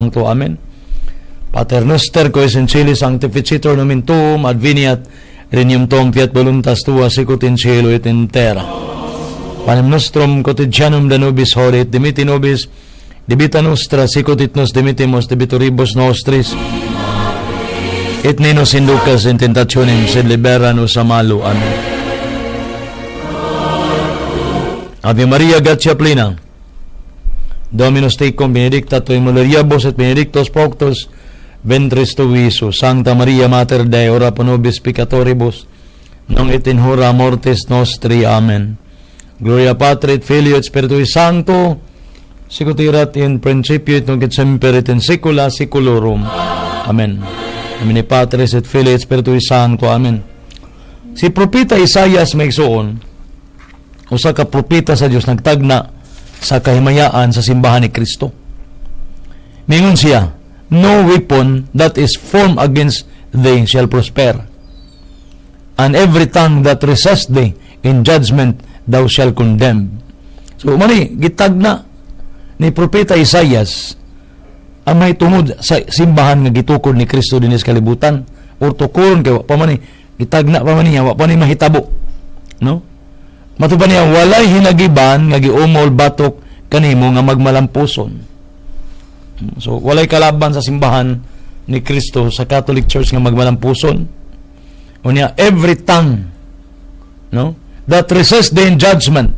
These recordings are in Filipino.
Sancto. Amen. Pater noster, qui es in cieli, sanctificetur nomen tuum, adveniat regnum tuum, fiat voluntas tua, sicut in cielo et in terra. Panem nostrum quotidianum da nobis hodie, dimitti nobis debita nostra, sicut et nos dimittimus debitoribus nostris, et ne nos inducas in tentationem, sed libera nos a malo. Amen. Ave Maria, gratia plena, Dominus tecum, benedicta tu in mulieribus et benedictus fructus ventris tui, Iesus. Sancta Maria, Mater Dei, ora pro nobis peccatoribus, nunc et in hora mortis nostri. Amen. Gloria Patri et Filio et Spiritui Sancto, sicut erat in principio et nunc et semper et in saecula saeculorum. Amen. Amen. Patris et Filio et Spiritui Sancto. Amen. Si propeta Isaias maigsuon, usa ka propeta sa Dios nagtagna sa kahimayaan sa simbahan ni Kristo. Mingon siya, no weapon that is formed against thee shall prosper, and every tongue that resists thee in judgment thou shall condemn. So, mani, gitagna ni propeta Isaias ang may tungod sa simbahan nga gitukod ni Kristo dinis kalibutan, or tukuron kay pamani, gitagna pamani niya, pamani mahitabo. No? Matuban niya, walay hinagiban nga giumol batok kanimo nga magmalampuson. So, walay kalaban sa simbahan ni Kristo sa Catholic Church nga magmalampuson. Unya, every tongue, no, that resists the judgment,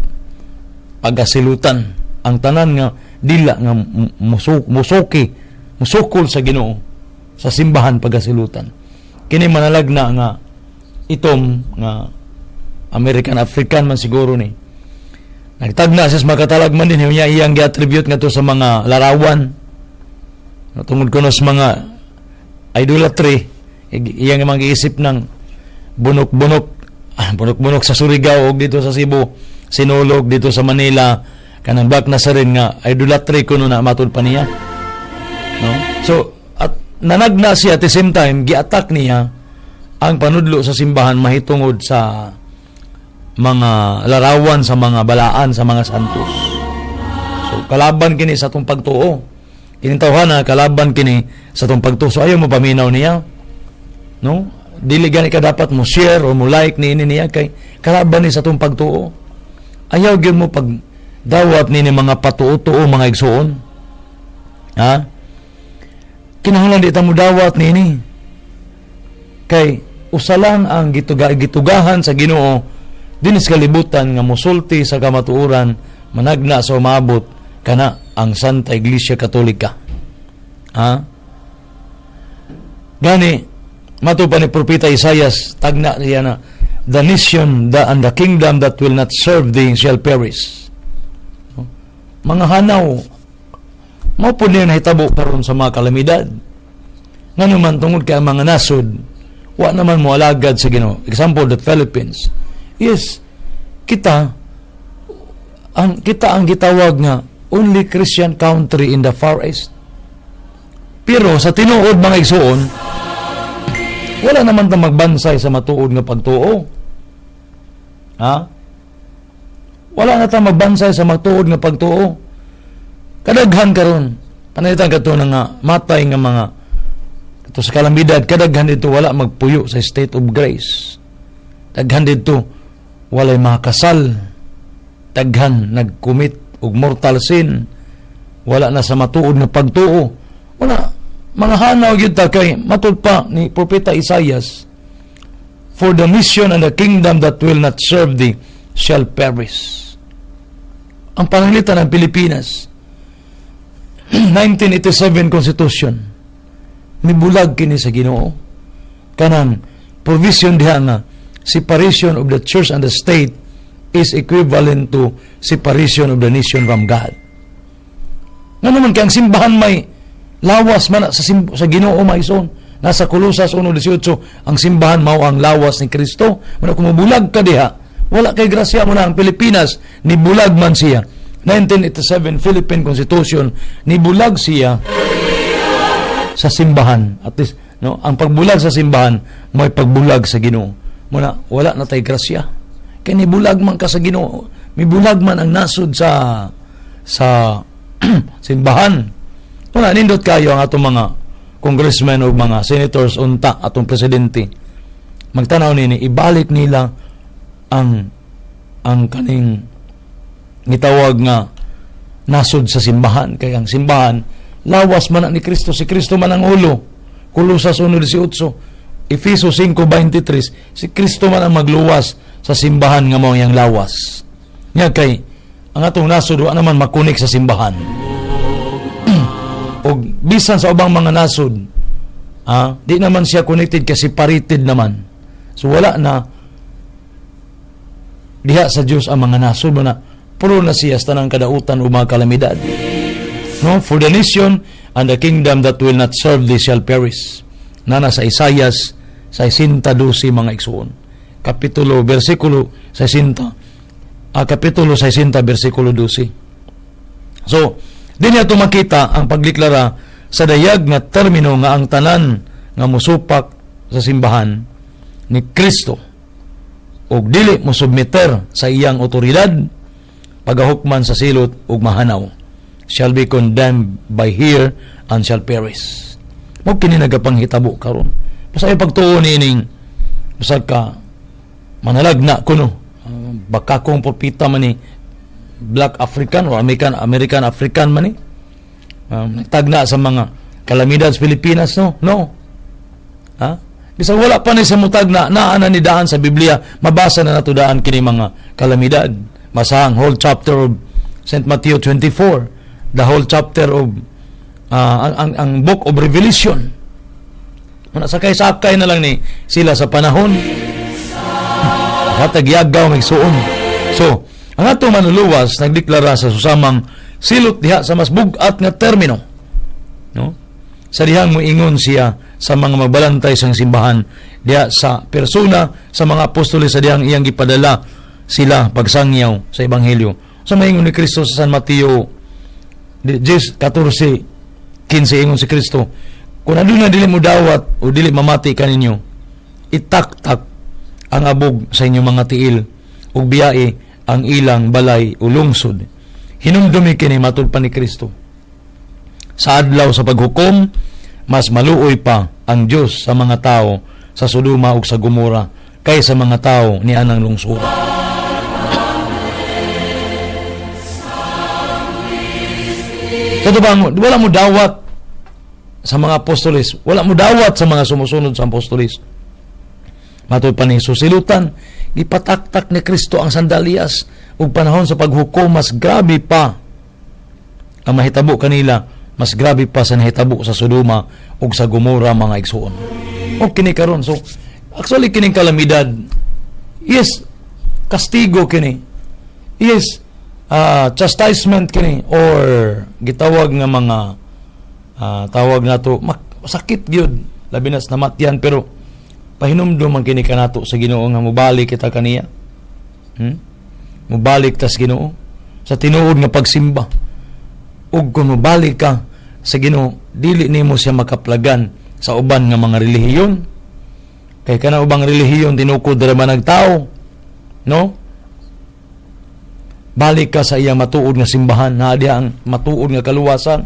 pagasilutan ang tanan nga dila nga musukol sa Ginoo sa simbahan pagasilutan. Kini manalagna nga itom nga American African man siguro ni. Nagtagna siya makatalagman din niya iyang gi-attribute nga to sa mga larawan. Tungod ko nos mga idolatry, iyang mag-iisip ng bunok-bunok sa Surigao o dito sa Cebu, Sinulog dito sa Manila, kanang Black Nazarene nga idolatry kuno na matud pa niya. No? So, at nanagna siya at the same time, gi-attack niya ang panudlo sa simbahan mahitungod sa mga larawan, sa mga balaan, sa mga santos. So, kalaban kini sa itong pagtuo. Kinintawhan na kalaban kini sa itong pagtuo. So, ayaw mo paminaw niya. No? Dili gani ka dapat mo share o mo like ni niya kay kalaban ni sa itong pagtuo. Ayaw gyud mo pagdawat ni mga patuo-tuo, mga igsuon. Ha? Kinahanglan di ta mo dawat ni. Kay usalang ang gitugahan sa Ginoo dinis kalibutan nga mosulti sa kamatuoran managna sa umabot kana ang Santa Iglesia Katolika. Ha? Gani matupan ni propeta Isaias, tagna niya na, the nation and the kingdom that will not serve thee shall perish. Mga hanaw, mao po niya nahitabo karon sa mga kalamidad. Nga naman tungod kay mga nasod, wa naman mo alagad sa Ginoo. Example, the Philippines. Yes, kita ang gitawag nga only Christian country in the Far East. Pero sa tinuod mga igsuon, wala naman ta magbansay sa matuod nga pagtuo. Ha? Wala na ta magbansay sa matuod nga pagtuo. Kadaghan karon, panayitan kato na nga matay nga mga ito sa kalamidad, kadaghan dito wala magpuyo sa state of grace. Daghan dito walay makasal. Daghan nagkumit og mortal sin. Wala na sa matuod nga pagtuo. Wala. Mga hanaw yun ta kay matud pa ni propeta Isaias, for the mission and the kingdom that will not serve thee shall perish. Ang pananglitan ng Pilipinas 1987 Constitution mibulag kini sa Ginoo kanang provision diha nga separation of the church and the state is equivalent to separation of the nation from God. Nga naman kay ang simbahan may lawas man sa Ginoo maison. Nasa Colosas 1:18 ang simbahan mao ang lawas ni Kristo. Muna kung mabulag ka diha, wala kay grasya mo na ang Pilipinas, nibulag man siya. 1987 Philippine Constitution, nibulag siya sa simbahan. At least, no, ang pagbulag sa simbahan, may pagbulag sa Ginoo. Muna, wala na tay grasya. Kaya nibulag man ka sa Ginoo. Mibulag man ang nasod sa simbahan. Wala, nindot kayo ang atong mga congressmen o mga senators unta atong presidente. Magtanaw nini, ibalik nila ang kaning gitawag nga nasod sa simbahan. Kaya ang simbahan, lawas man ni Kristo, si Kristo man ang ulo. Kolosas 1:18, Efeso 5:23, si Kristo man ang magluwas sa simbahan nga mao yang lawas. Nga kay ang atong nasod wa naman makunik sa simbahan. O bisan sa ubang mga nasod, di naman siya connected kasi separated naman. So wala na diha sa Dios ang mga nasod mo na puro na siya sa tanang kadautan o mga kalamidad. No, for the nation and the kingdom that will not serve thee shall perish. Nana sa Isaias sa 60 mga igsoon. Kapitulo 60 versikulo 12. So, din niya makita ang pagdeklara sa dayag nga termino nga ang tanan nga musupak sa simbahan ni Kristo ug dili mo submiter sa iyang otoridad pagahukman sa silot ug mahanaw shall be condemned by here and shall perish. Mo kini nagapanghitabo karon. Basta ay pagtuo niining basag ka manalagna kuno baka kong propita man ni Black African o American African man ni nagtagna sa mga kalamidad sa Pilipinas, no? Bisag wala pa ni sa mutagna naa na ni daan sa Biblia, mabasa na nato daan kini mga kalamidad. Masahang whole chapter of St. Matthew 24, the whole chapter of ang book of Revelation. Sakay-sakay na lang ni sila sa panahon hatagyagaw magsuon. So, ang atong manuluwas nagdeklara sa susamang silot diha sa mas bugat nga termino. No? Sa dihang moingon siya sa mga magbalantay sang simbahan diha sa persona sa mga apostoles sa dihang iyang gipadala sila pagsangyaw sa ebanghelyo. Sa maingon ni Kristo sa San Mateo 14:15 ingon si Kristo, kung aduna dili mo dawat o dili mamati kaninyo, itaktak ang abog sa inyong mga tiil ug biyae ang ilang balay o lungsod. Hinumdumi kini matud pa ni Kristo. Sa adlaw sa paghukom, mas maluoy pa ang Dios sa mga tao sa Sodoma ug sa Gomora kaysa mga tao ni anang lungsod. Sa tubang, wala mo dawat sa mga apostoles, wala mo dawat sa mga sumusunod sa apostoles. Matud pa ni susilutan, ipataktak ni Kristo ang sandalias ug panahon sa paghukom mas grabe pa ang mahitabo kanila, mas grabe pa sa nahitabo sa Sodoma ug sa Gomora mga igsoon. O kini karon, so actually kining kalamidad, yes, kastigo kini, yes, chastisement kini, or gitawag nga mga tawag nato sakit gyud labi na sa namatyan, pero pahinumdum man kini kanato sa Ginoo nga mubalik kita kaniya. Mubalik tas Ginoo sa tinuod nga pagsimba. Ug kung mubalik ka sa Ginoo, dili nimo siya makaplagan sa uban nga mga relihiyon. Kay kana ubang relihiyon tinukod ra man nagtao, no? Balik ka sa iyang matuod nga simbahan, na diha ang matuod nga kaluwasan.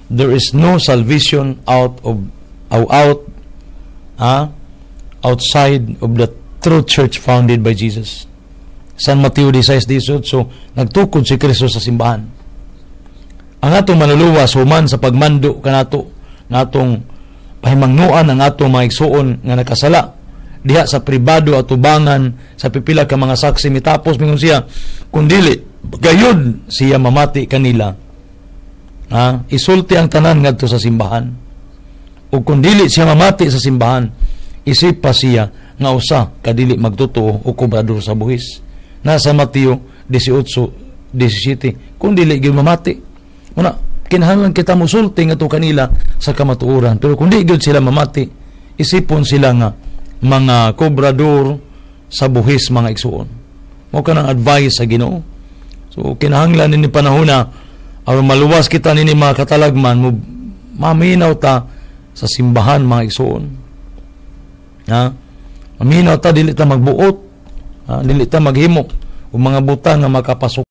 There is no salvation outside of the true church founded by Jesus. San Mateo 16:18, so nagtukod si Kristo sa simbahan. Ang atong manuluwas human sa pagmando kanato natong pahimangnuan ang atong mga igsuon nga nakasala diha sa pribado at tubangan sa pipila ka mga saksi mitapos mingon siya kun dili gayud siya mamati kanila, isulti ang tanan ngadto sa simbahan. Ug kun dili siya mamati sa simbahan, isip pa siya nga usa kadili magtotoo o kubrador sa buhis. Nasa Mateo 18:17, kung dili gyud mamati, una kinahanglan kita musulti ngadto kanila sa kamatuoran. Pero kung di gyud sila mamati, isipon sila nga mga kubrador sa buhis mga igsuon. Mo kanang advice sa Ginoo. So kinahanglan ni panahon na aron maluwas kita nini mga katalagman, mo maminaw ta sa simbahan mga igsuon. Maminaw ta dili ta magbuot, dili ta maghimo og mga butang nga makapasok